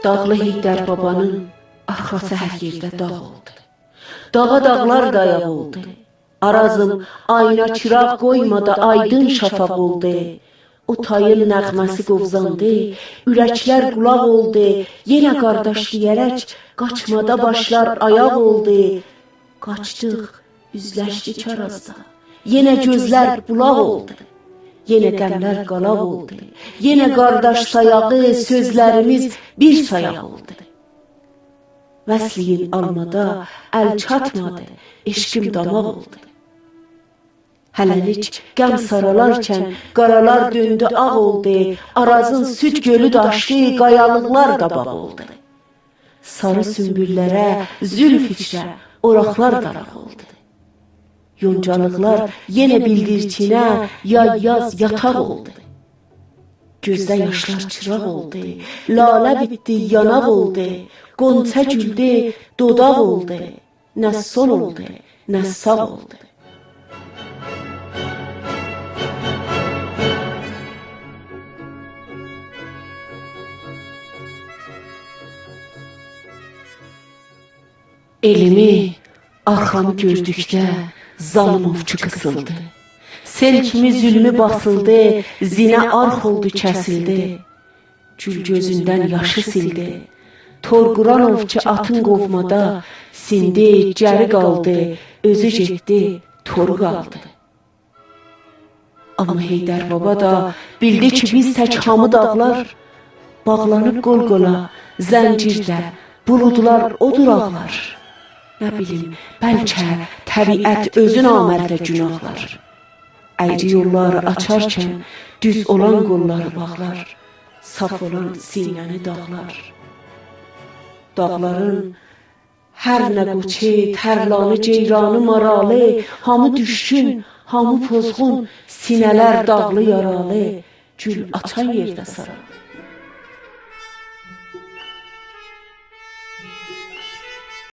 Dağlı Heydər babanın arxası hər yerdə dağ oldu. Dağa dağlar dayaq oldu. Arazım ayna çıraq qoymada aydın şafaq oldu. O tayın nəğməsi qovzandı, ürəklər qulaq oldu. Yenə qardaş deyərək qaçmada başlar ayaq oldu. Qaçdıq, üzləşdik arazda. Yenə gözlər bulaq oldu. Yenə qəmlər qalaq oldu. Yenə qardaş sayağı, sözlərimiz bir sayaq oldu. Vəsliyin almada əl çatmadı, eşqim damaq oldu. Hələlik qəm saralarkən qaralar döndü ağ oldu. Arazın süd gölü daşdı, qayalıqlar qabaq oldu. Sarı sümbüllərə, zülf içrə, oraqlar daraq oldu. Yoncalıqlar yenə bildirçinə, yaz yataq oldu. Gözdə yaşlar çıraq oldu, lalə bitdi, yanaq oldu. Qonça güldü, dodaq oldu. Nə sol oldu, nə sağ oldu. Elimi, arxamı gördükdə zalım ovçu qısıldı. Sel kimi zülmü basıldı, zinə arx oldu, kəsildi. Gül gözündən yaşı sildi. Torquran ovçu atın qovmada sindi, cəri qaldı, özü getdi, toru qaldı. Amma Heydər baba da bildi ki, biz tək hamı dağlar, bağlanıb qol-qola, zəncirdə, buludlar odur ağlar. Nə bilim, bəlkə təbiət özü namərdlə günahlar. Əyri yolları açarkən düz olan qolları bağlar, saf olan sinəni dağlar. Dağların hər nə qoçi, tərlanı, ceyranı, maralı, hamı düşkün, hamı pozğun, sinələr dağlı yaralı, gül açan yerdə sarar.